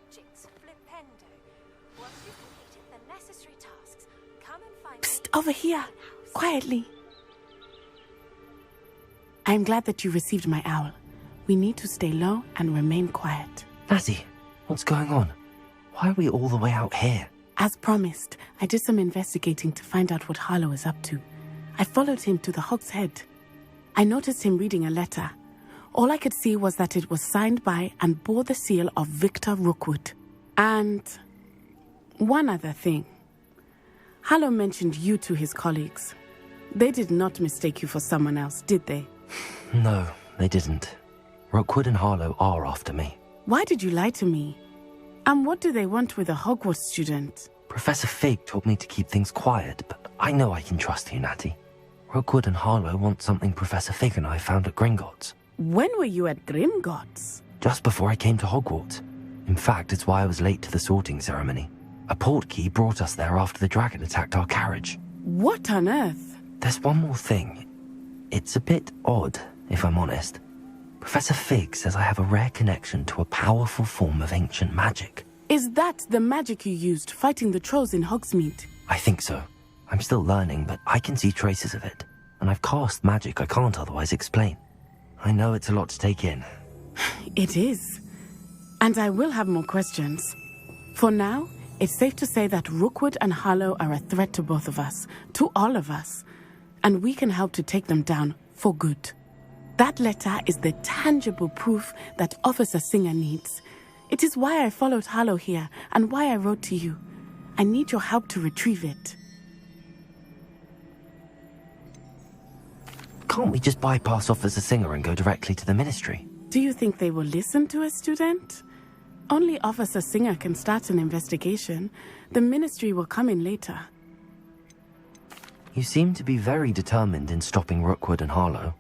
hijinks flipendo. Once you've completed the necessary tasks, come and find Psst, me over here, quietly. I'm glad that you received my owl. We need to stay low and remain quiet. Natty, what's going on? Why are we all the way out here? As promised, I did some investigating to find out what Harlow is up to. I followed him to the Hog's Head. I noticed him reading a letter. All I could see was that it was signed by and bore the seal of Victor Rookwood. And one other thing. Harlow mentioned you to his colleagues. They did not mistake you for someone else, did they? No, they didn't. Rookwood and Harlow are after me. Why did you lie to me? And what do they want with a Hogwarts student? Professor Fig told me to keep things quiet, but I know I can trust you, Natty. Rookwood and Harlow want something Professor Fig and I found at Gringotts. When were you at Gringotts? Just before I came to Hogwarts. In fact, it's why I was late to the sorting ceremony. A portkey brought us there after the dragon attacked our carriage. What on earth? There's one more thing. It's a bit odd, if I'm honest. Professor Fig says I have a rare connection to a powerful form of ancient magic. Is that the magic you used fighting the trolls in Hogsmeade? I think so. I'm still learning, but I can see traces of it. And I've cast magic I can't otherwise explain. I know it's a lot to take in. It is. And I will have more questions. For now, it's safe to say that Rookwood and Harlow are a threat to both of us, to all of us. And we can help to take them down for good. That letter is the tangible proof that Officer Singer needs. It is why I followed Harlow here and why I wrote to you. I need your help to retrieve it. Can't we just bypass Officer Singer and go directly to the Ministry? Do you think they will listen to a student? Only Officer Singer can start an investigation. The Ministry will come in later. You seem to be very determined in stopping Rookwood and Harlow.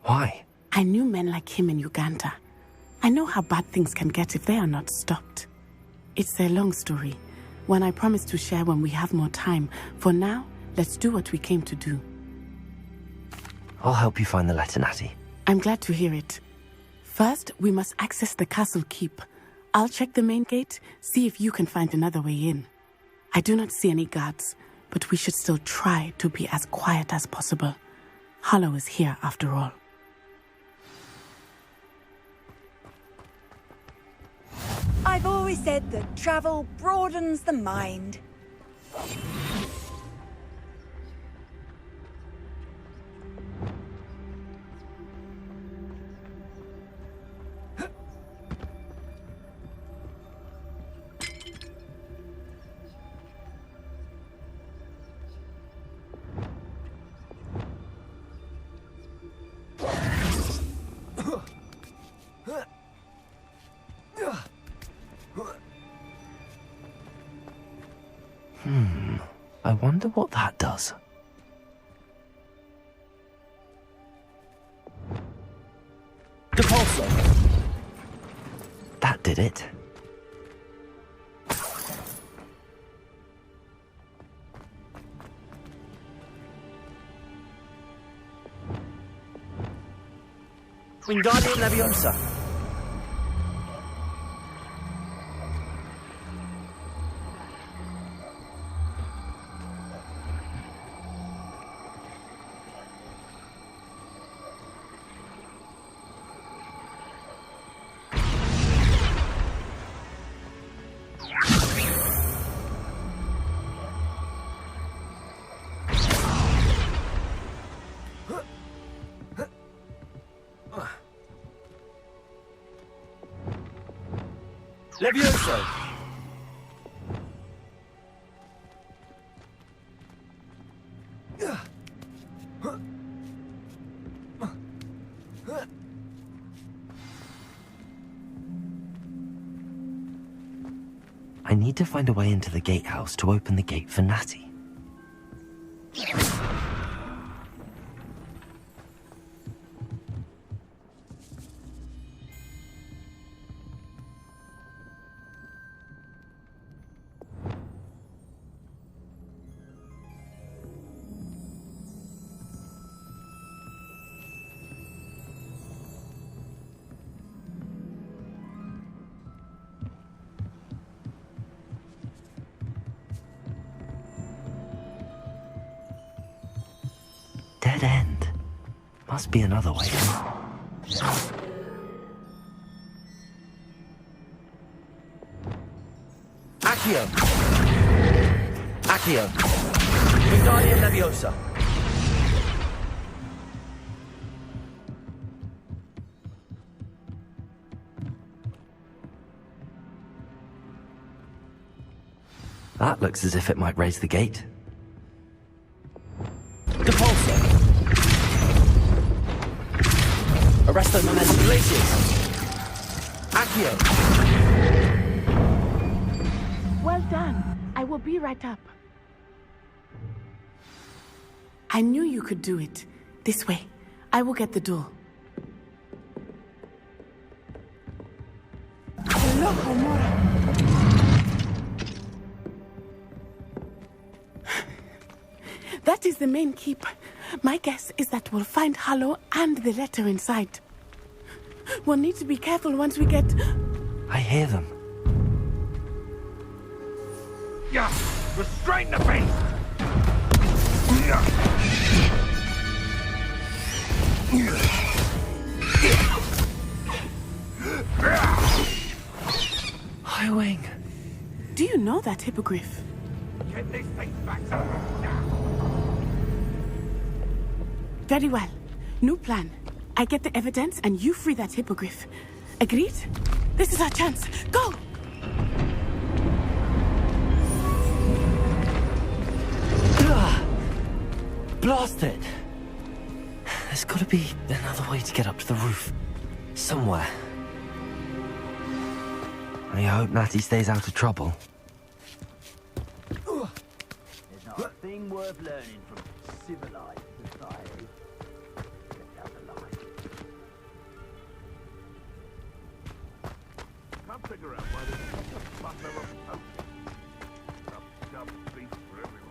Why? I knew men like him in Uganda. I know how bad things can get if they are not stopped. It's a long story, one I promise to share when we have more time. For now, let's do what we came to do. I'll help you find the letter, Natty. I'm glad to hear it. First, we must access the castle keep. I'll check the main gate, see if you can find another way in. I do not see any guards, but we should still try to be as quiet as possible. Harlow is here after all. I've always said that travel broadens the mind. I wonder what that does. Depulso! That did it. Wingardium Leviosa! Levioso! I need to find a way into the gatehouse to open the gate for Natty. dead end. Must be another way. Accio! Accio! Wingardium Leviosa! That looks as if it might raise the gate. Depulso! Arresto Momentum Glacius! Accio! Well done. I will be right up. I knew you could do it. This way. I will get the door. Hello, Homura. That is the main keep. My guess is that we'll find Hallow and the letter inside. We'll need to be careful once we get... I hear them. Yeah, restrain the beast! Highwing. Do you know that hippogriff? Get this thing back now! Very well. New plan. I get the evidence and you free that hippogriff. Agreed? This is our chance. Go! Blast it! There's gotta be another way to get up to the roof. Somewhere. I hope Natty stays out of trouble. There's not a thing worth learning from civilized society. Get down the line. Can't figure out why there's such a butler of post. Some dumb beast for everyone.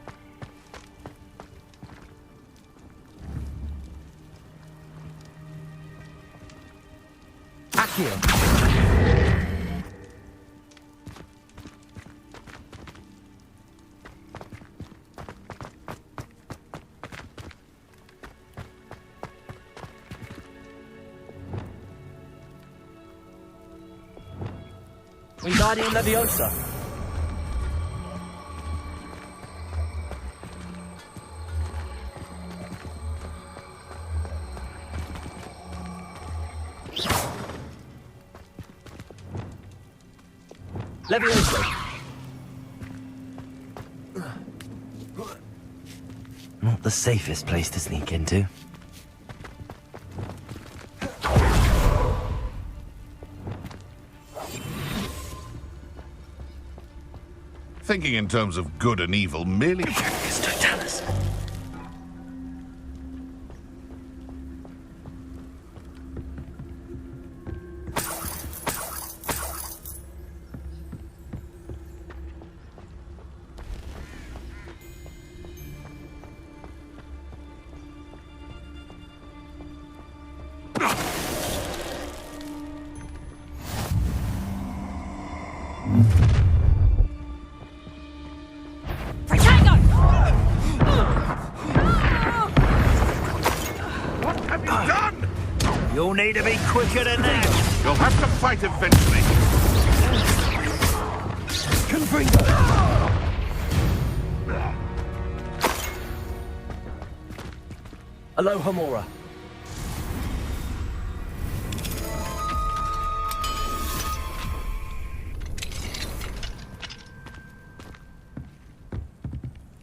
Accio! Wingardium Leviosa! Leviosa! Not the safest place to sneak into. Thinking in terms of good and evil merely... Totalis. You'll need to be quicker than that! You'll have to fight eventually. Confringo! Alohomora.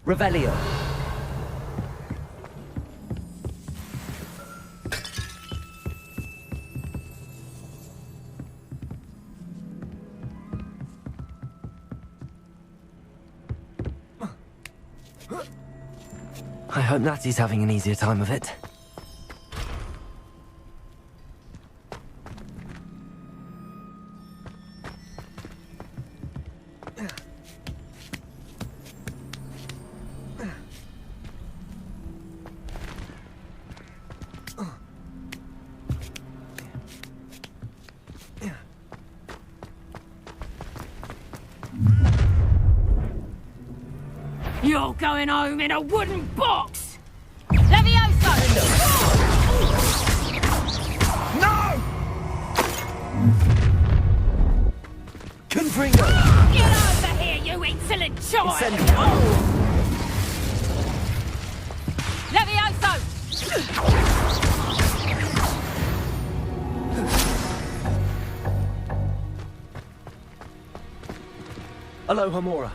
Revelio. I hope Natty's having an easier time of it. You're going home in a wooden box! Levioso! Fringo! Get over here, you insolent child! Incendio! Levioso! Aloha Mora.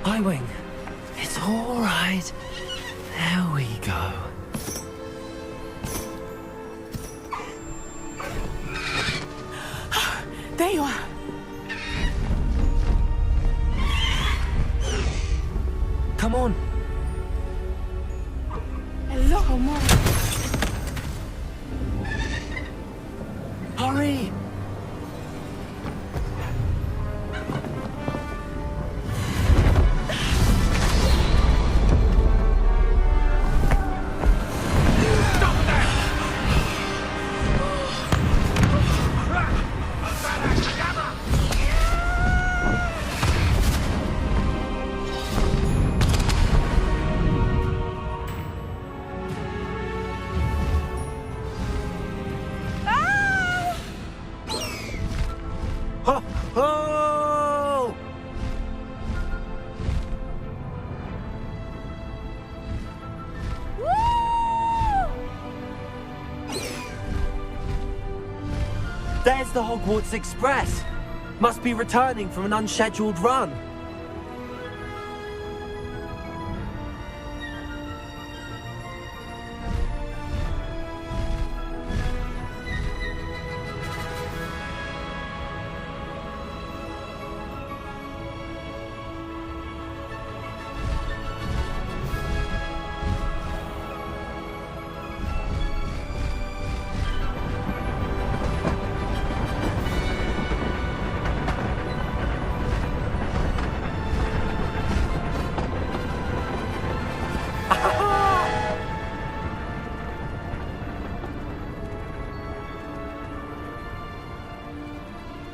Highwing, it's all right. There we go. There you are. Come on. Hello, Mom. Hurry! Ho! Ho! There's the Hogwarts Express. Must be returning from an unscheduled run.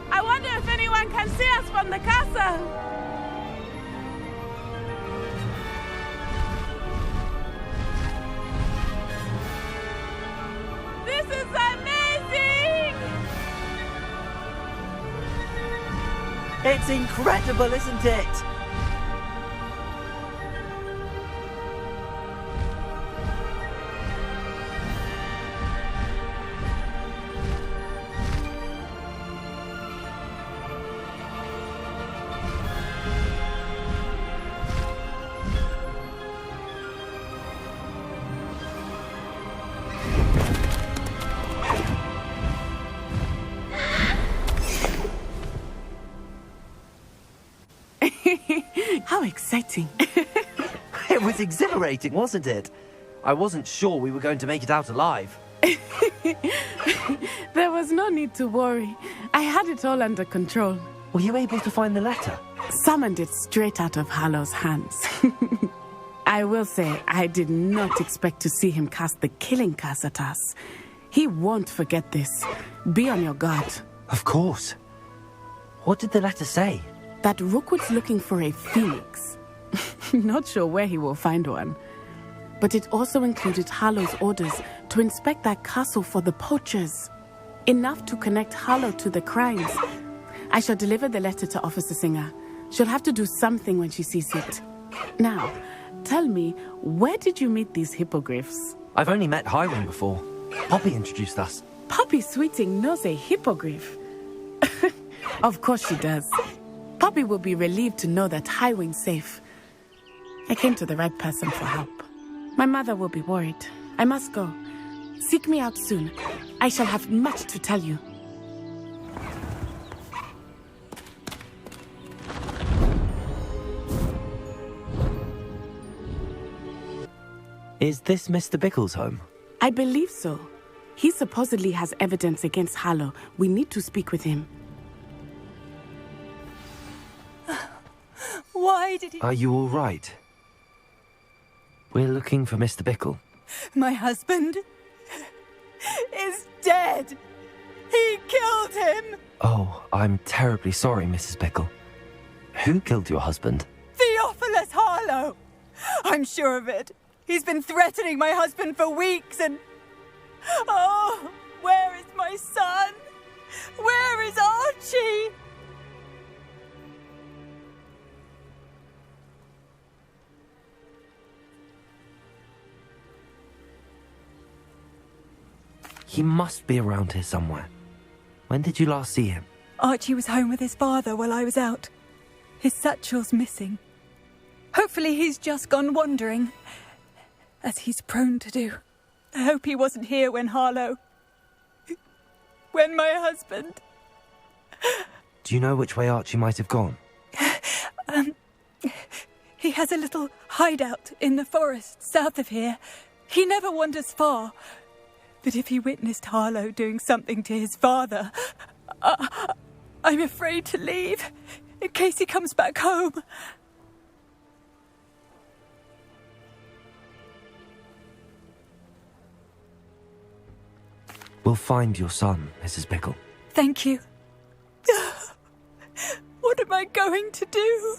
I wonder if anyone can see us from the castle. This is amazing! It's incredible, isn't it? How exciting. It was exhilarating, wasn't it? I wasn't sure we were going to make it out alive. There was no need to worry. I had it all under control. Were you able to find the letter? Summoned it straight out of Hallow's hands. I will say, I did not expect to see him cast the killing curse at us. He won't forget this. Be on your guard. Of course. What did the letter say? That Rookwood's looking for a phoenix. Not sure where he will find one. But it also included Hallow's orders to inspect that castle for the poachers. Enough to connect Hallow to the crimes. I shall deliver the letter to Officer Singer. She'll have to do something when she sees it. Now, tell me, where did you meet these hippogriffs? I've only met Highwing before. Poppy introduced us. Poppy Sweeting knows a hippogriff. Of course she does. Poppy will be relieved to know that Highwing's safe. I came to the right person for help. My mother will be worried. I must go. Seek me out soon. I shall have much to tell you. Is this Mr. Bickle's home? I believe so. He supposedly has evidence against Harlow. We need to speak with him. Why did he... Are you all right? We're looking for Mr. Bickle. My husband is dead. He killed him. Oh, I'm terribly sorry, Mrs. Bickle. Who killed your husband? Theophilus Harlow. I'm sure of it. He's been threatening my husband for weeks and... Oh, where is my son? Where is Archie? He must be around here somewhere. When did you last see him? Archie was home with his father while I was out. His satchel's missing. Hopefully he's just gone wandering, as he's prone to do. I hope he wasn't here when when my husband... Do you know which way Archie might have gone? He has a little hideout in the forest south of here. He never wanders far. But if he witnessed Harlow doing something to his father, I'm afraid to leave, in case he comes back home. We'll find your son, Mrs. Bickle. Thank you. What am I going to do?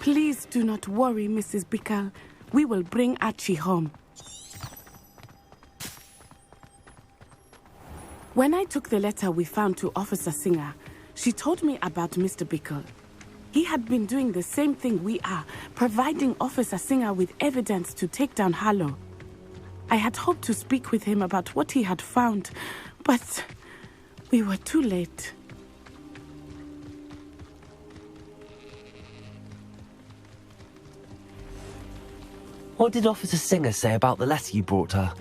Please do not worry, Mrs. Bickle. We will bring Archie home. When I took the letter we found to Officer Singer, she told me about Mr. Bickle. He had been doing the same thing we are, providing Officer Singer with evidence to take down Harlow. I had hoped to speak with him about what he had found, but we were too late. What did Officer Singer say about the letter you brought her?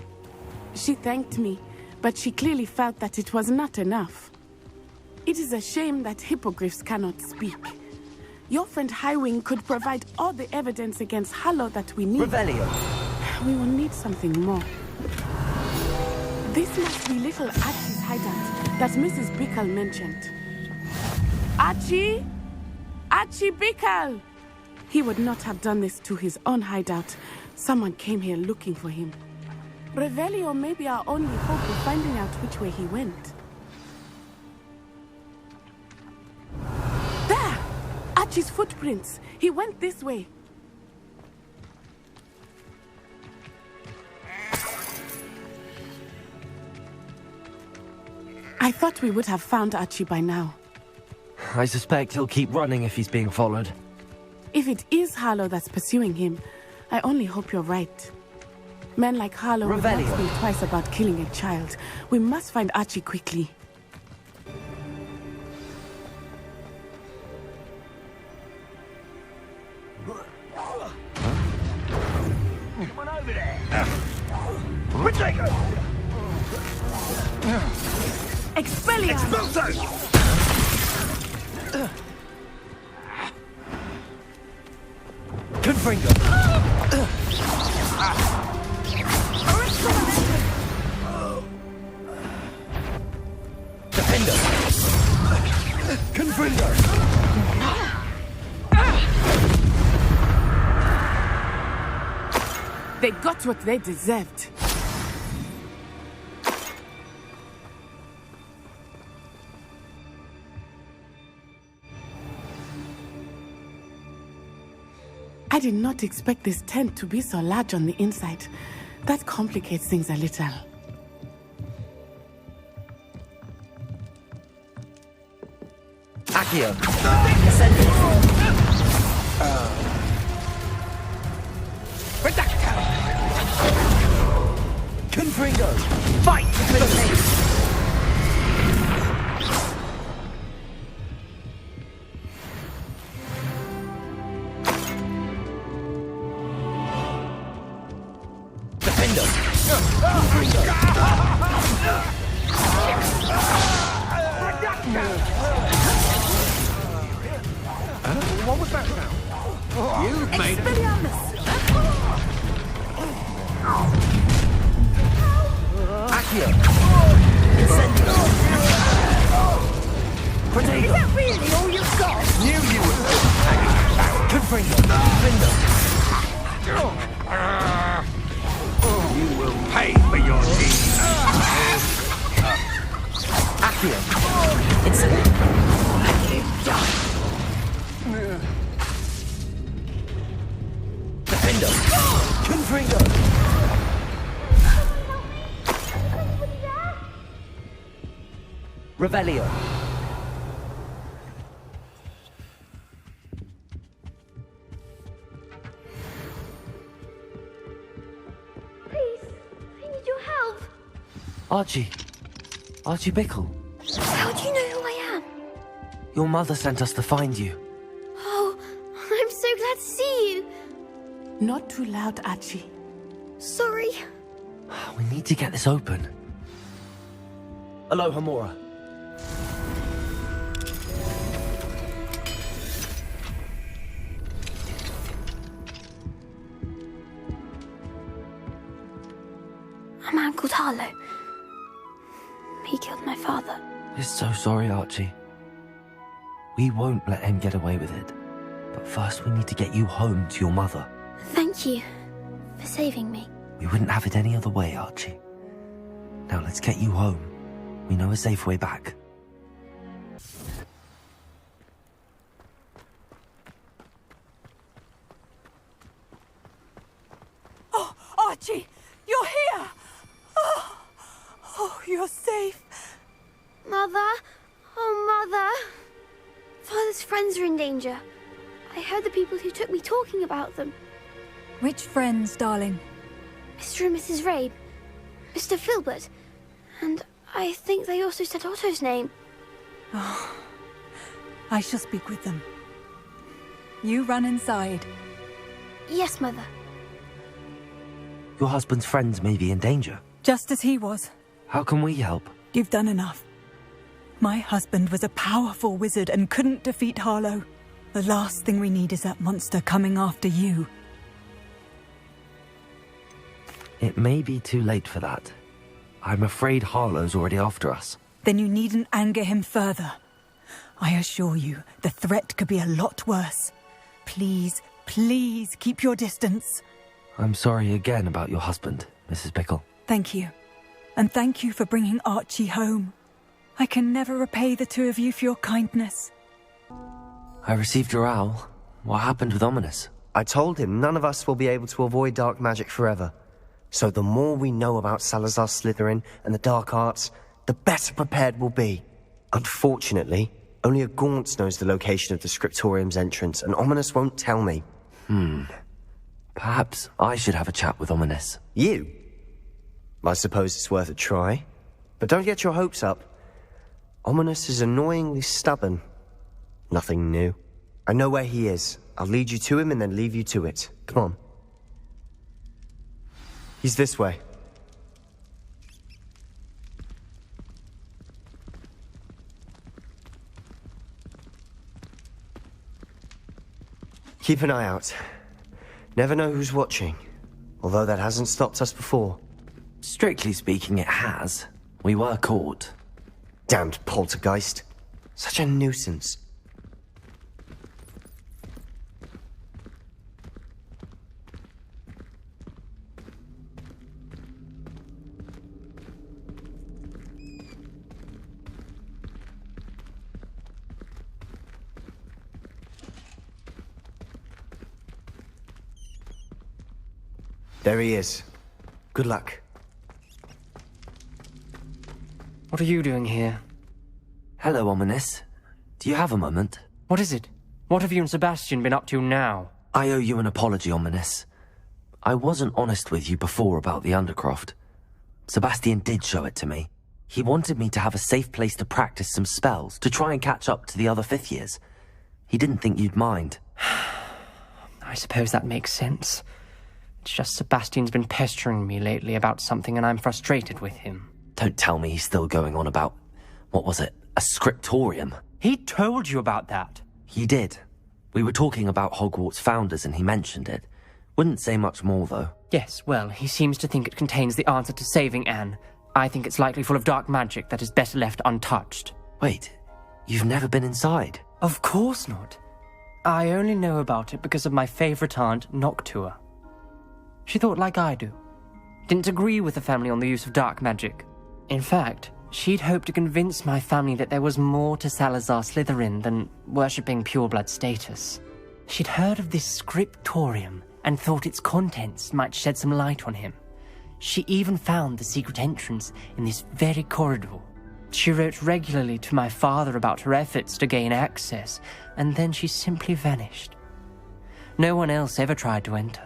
She thanked me, but she clearly felt that it was not enough. It is a shame that hippogriffs cannot speak. Your friend Highwing could provide all the evidence against Harlow that we need. Revelio. We will need something more. This must be little Archie's hideout that Mrs. Bickle mentioned. Archie? Archie Bickle! He would not have done this to his own hideout. Someone came here looking for him. Revelio may be our only hope of finding out which way he went. There! Archie's footprints. He went this way. I thought we would have found Archie by now. I suspect he'll keep running if he's being followed. If it is Harlow that's pursuing him, I only hope you're right. Men like Harlow would not think twice about killing a child. We must find Archie quickly. Come on over there. Retake Expelliarmus! Expulso! Confringo! Defender! Confringo! They got what they deserved. I did not expect this tent to be so large on the inside. That complicates things a little. Accio! Confringo! Fight! What was that sound? You made it. Accio! Protego! Is that really all you've got? Knew you would! Confringo! Findo! You will pay for your deeds. Accio! Incident! Defendo! Confringo! Revelio! Please, I need your help. Archie Bickle. How do you know who I am? Your mother sent us to find you. Oh, I'm so glad to see you. Not too loud, Archie. Sorry. We need to get this open. Aloha Mora. A man called Harlow. He killed my father. We're so sorry, Archie. We won't let him get away with it. But first we need to get you home to your mother. Thank you for saving me. We wouldn't have it any other way, Archie. Now let's get you home. We know a safe way back. Oh, Archie, you're here! Oh, you're safe. Mother? Oh, Mother. Father's friends are in danger. I heard the people who took me talking about them. Which friends, darling? Mr. and Mrs. Rabe, Mr. Filbert, and I think they also said Otto's name. Oh, I shall speak with them. You run inside. Yes, Mother. Your husband's friends may be in danger. Just as he was. How can we help? You've done enough. My husband was a powerful wizard and couldn't defeat Harlow. The last thing we need is that monster coming after you. It may be too late for that. I'm afraid Harlow's already after us. Then you needn't anger him further. I assure you, the threat could be a lot worse. Please, please keep your distance. I'm sorry again about your husband, Mrs. Bickle. Thank you. And thank you for bringing Archie home. I can never repay the two of you for your kindness. I received your owl. What happened with Ominous? I told him none of us will be able to avoid dark magic forever. So the more we know about Salazar Slytherin and the dark arts, the better prepared we'll be. Unfortunately, only a Gaunt knows the location of the Scriptorium's entrance, and Ominous won't tell me. Perhaps I should have a chat with Ominous. You? I suppose it's worth a try. But don't get your hopes up. Ominous is annoyingly stubborn. Nothing new. I know where he is. I'll lead you to him and then leave you to it. Come on. He's this way. Keep an eye out. Never know who's watching. Although that hasn't stopped us before. Strictly speaking, it has. We were caught. Damned poltergeist. Such a nuisance. There he is. Good luck. What are you doing here? Hello, Ominous. Do you have a moment? What is it? What have you and Sebastian been up to now? I owe you an apology, Ominous. I wasn't honest with you before about the Undercroft. Sebastian did show it to me. He wanted me to have a safe place to practice some spells, to try and catch up to the other fifth years. He didn't think you'd mind. I suppose that makes sense. It's just Sebastian's been pestering me lately about something and I'm frustrated with him. Don't tell me he's still going on about, what was it, a scriptorium? He told you about that. He did. We were talking about Hogwarts founders and he mentioned it. Wouldn't say much more, though. Yes, well, he seems to think it contains the answer to saving Anne. I think it's likely full of dark magic that is better left untouched. Wait, you've never been inside? Of course not. I only know about it because of my favourite aunt, Noctua. She thought like I do. Didn't agree with the family on the use of dark magic. In fact, she'd hoped to convince my family that there was more to Salazar Slytherin than worshipping pureblood status. She'd heard of this scriptorium and thought its contents might shed some light on him. She even found the secret entrance in this very corridor. She wrote regularly to my father about her efforts to gain access, and then she simply vanished. No one else ever tried to enter.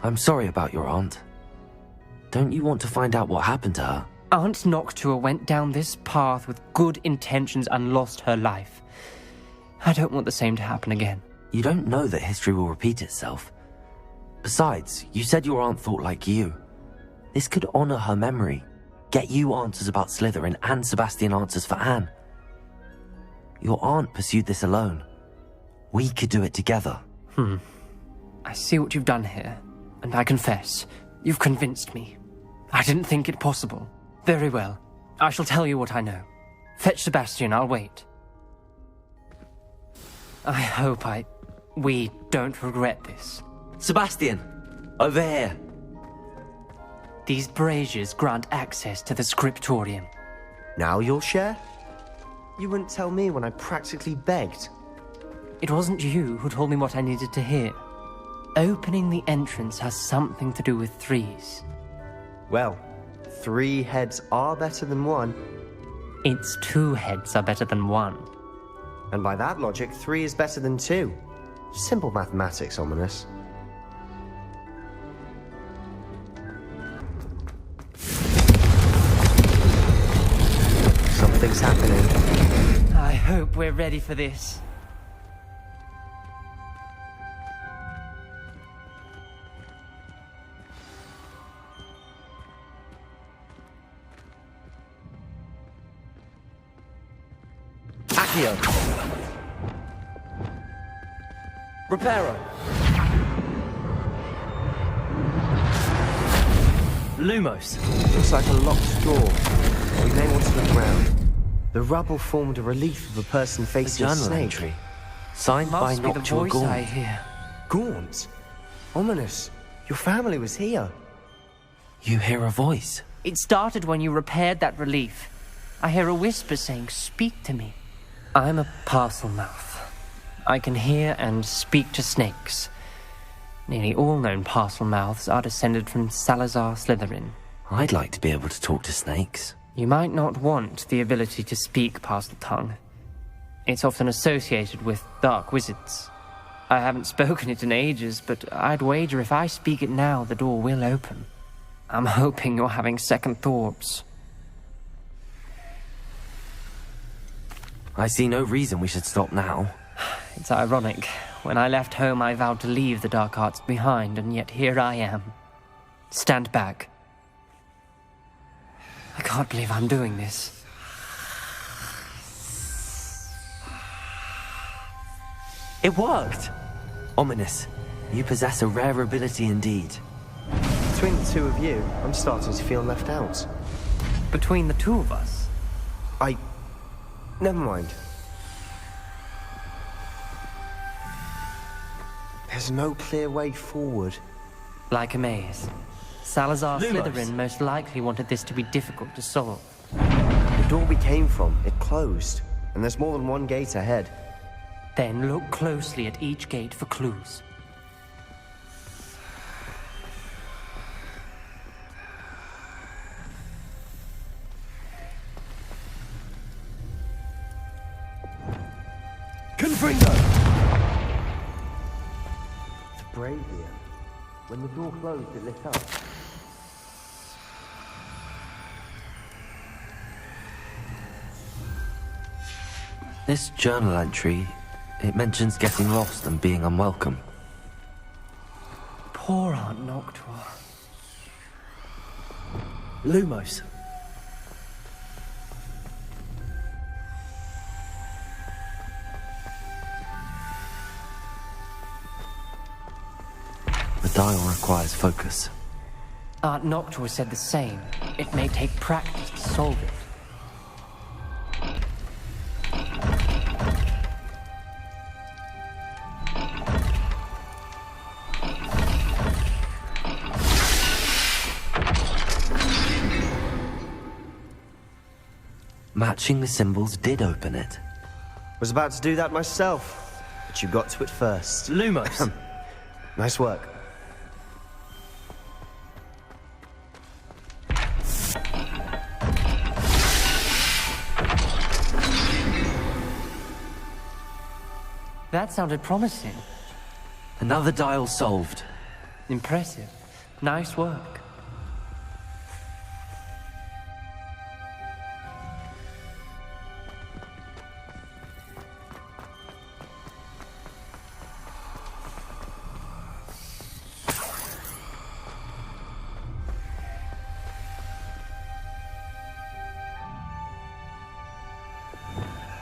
I'm sorry about your aunt. Don't you want to find out what happened to her? Aunt Noctua went down this path with good intentions and lost her life. I don't want the same to happen again. You don't know that history will repeat itself. Besides, you said your aunt thought like you. This could honor her memory, get you answers about Slytherin and Sebastian answers for Anne. Your aunt pursued this alone. We could do it together. I see what you've done here, and I confess, you've convinced me. I didn't think it possible. Very well. I shall tell you what I know. Fetch Sebastian, I'll wait. I hope we don't regret this. Sebastian! Over here! These braziers grant access to the scriptorium. Now you'll share? You wouldn't tell me when I practically begged. It wasn't you who told me what I needed to hear. Opening the entrance has something to do with threes. Well, 3 heads are better than 1. Its 2 heads are better than 1. And by that logic, 3 is better than 2. Simple mathematics, Ominous. Something's happening. I hope we're ready for this. Accio! Reparo! Lumos! Looks like a locked door. We may want to look around. The rubble formed a relief of a person A facing a journal snake. entry. Signed by Must be the Noctua voice I Gaunt. hear. Gaunt? Ominous. Your family was here. You hear a voice. It started when you repaired that relief. I hear a whisper saying, "Speak to me." I'm a parcel mouth. I can hear and speak to snakes. Nearly all known parcel mouths are descended from Salazar Slytherin. I'd like to be able to talk to snakes. You might not want the ability to speak parcel tongue. It's often associated with dark wizards. I haven't spoken it in ages, but I'd wager if I speak it now, the door will open. I'm hoping you're having second thoughts. I see no reason we should stop now. It's ironic. When I left home, I vowed to leave the dark arts behind, and yet here I am. Stand back. I can't believe I'm doing this. It worked! Ominous, you possess a rare ability indeed. Between the 2 of you, I'm starting to feel left out. Between the 2 of us, Never mind. There's no clear way forward. like a maze. Salazar Lumos. Slytherin most likely wanted this to be difficult to solve. The door we came from, it closed. And there's more than one gate ahead. Then look closely at each gate for clues. Confringo! It's a brazier. When the door closed, it lit up. This journal entry, it mentions getting lost and being unwelcome. Poor Aunt Noctua. Lumos. dial requires focus. Aunt Noctua said the same. It may take practice to solve it. Matching the symbols did open it. Was about to do that myself, but you got to it first. Lumos! Nice work. That sounded promising. Another dial solved. Impressive. Nice work.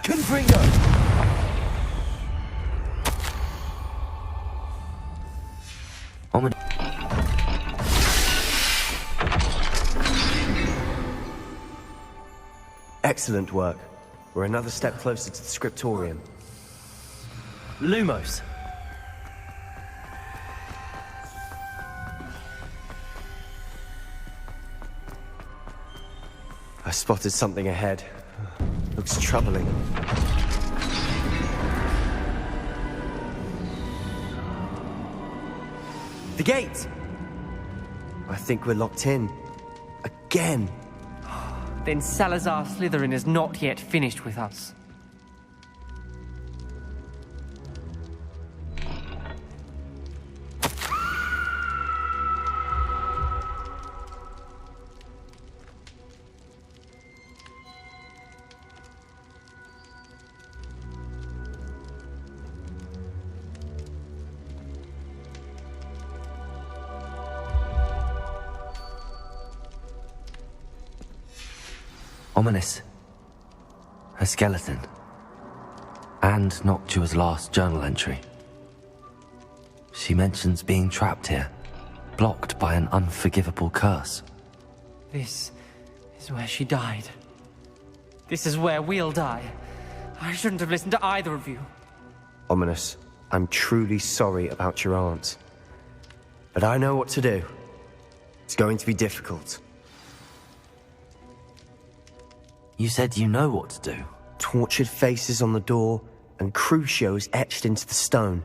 Confringo! Excellent work. We're another step closer to the scriptorium. Lumos! I spotted something ahead. Looks troubling. The gate! I think we're locked in. Again. Then Salazar Slytherin is not yet finished with us. Ominous. A skeleton. And Noctua's last journal entry. She mentions being trapped here, blocked by an unforgivable curse. This is where she died. This is where we'll die. I shouldn't have listened to either of you. Ominous, I'm truly sorry about your aunt. But I know what to do. It's going to be difficult. You said you know what to do. Tortured faces on the door and Crucios etched into the stone.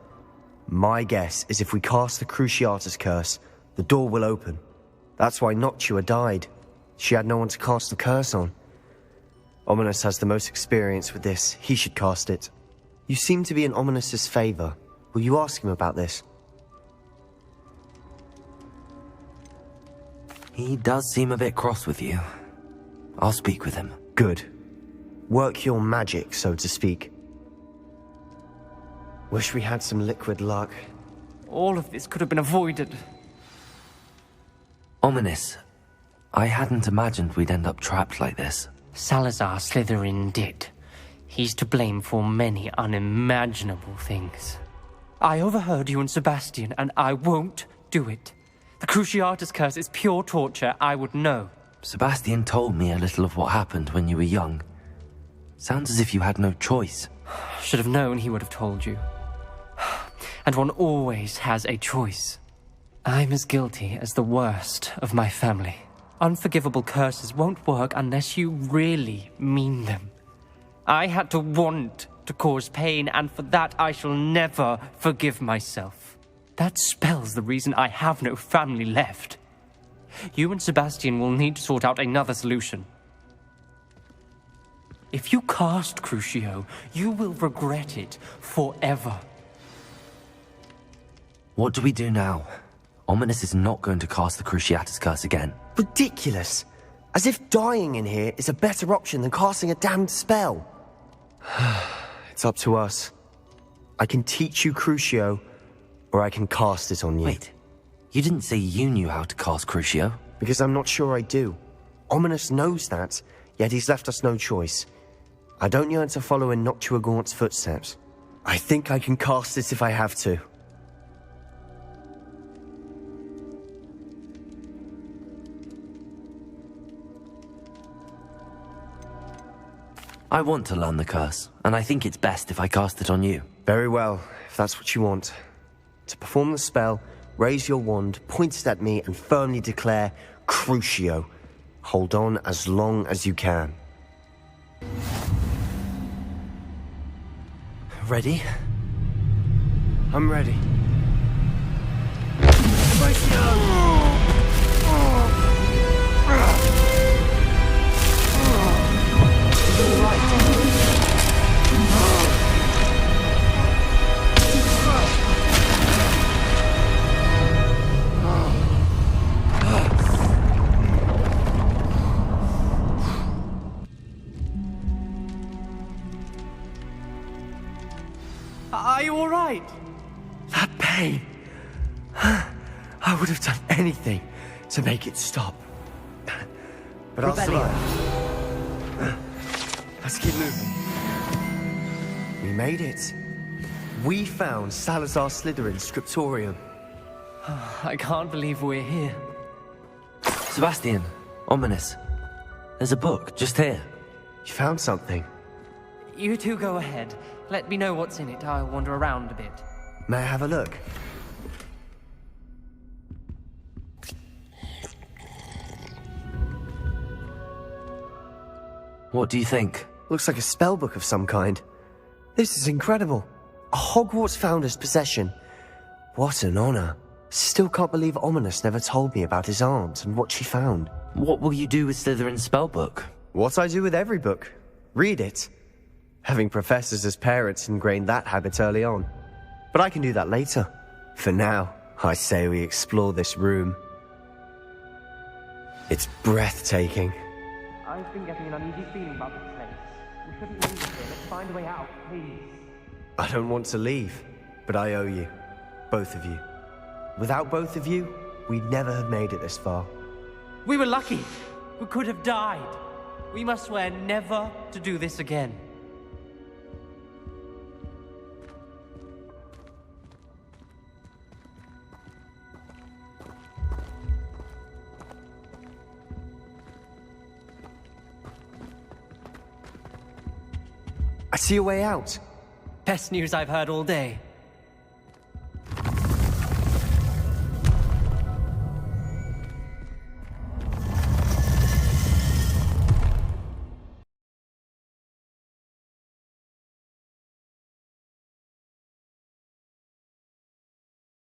My guess is if we cast the Cruciatus curse, the door will open. That's why Noctua died. She had no one to cast the curse on. Ominous has the most experience with this. He should cast it. You seem to be in Ominous's favor. Will you ask him about this? He does seem a bit cross with you. I'll speak with him. Good. Work your magic, so to speak. Wish we had some liquid luck. All of this could have been avoided. Ominous. I hadn't imagined we'd end up trapped like this. Salazar Slytherin did. He's to blame for many unimaginable things. I overheard you and Sebastian, and I won't do it. The Cruciatus curse is pure torture, I would know. Sebastian told me a little of what happened when you were young. Sounds as if you had no choice. Should have known he would have told you. And one always has a choice. I'm as guilty as the worst of my family. Unforgivable curses won't work unless you really mean them. I had to want to cause pain, and for that I shall never forgive myself. That spells the reason I have no family left. You and Sebastian will need to sort out another solution. If you cast Crucio, you will regret it forever. What do we do now? Ominous is not going to cast the Cruciatus curse again. Ridiculous! As if dying in here is a better option than casting a damned spell. It's up to us. I can teach you Crucio, or I can cast it on you. Wait, you didn't say you knew how to cast Crucio? Because I'm not sure I do. Ominous knows that, yet he's left us no choice. I don't yearn to follow in Noctua Gaunt's footsteps. I think I can cast it if I have to. I want to learn the curse, and I think it's best if I cast it on you. Very well, if that's what you want. To perform the spell, raise your wand, point it at me, and firmly declare, Crucio. Hold on as long as you can. Ready? I'm ready. Are you all right? That pain. I would have done anything to make it stop. But I'll survive. Let's keep moving. We made it. We found Salazar Slytherin's scriptorium. I can't believe we're here. Sebastian, ominous. There's a book just here. You found something. You two go ahead. Let me know what's in it. I'll wander around a bit. May I have a look? What do you think? Looks like a spellbook of some kind. This is incredible. A Hogwarts founder's possession. What an honor. Still can't believe Ominous never told me about his aunt and what she found. What will you do with Slytherin's spellbook? What I do with every book. Read it. Having professors as parents ingrained that habit early on. But I can do that later. For now, I say we explore this room. It's breathtaking. I've been getting an uneasy feeling about this place. We shouldn't leave here. Let's find a way out, please. I don't want to leave, but I owe you. Both of you. Without both of you, we'd never have made it this far. We were lucky. We could have died. We must swear never to do this again. I see a way out. Best news I've heard all day.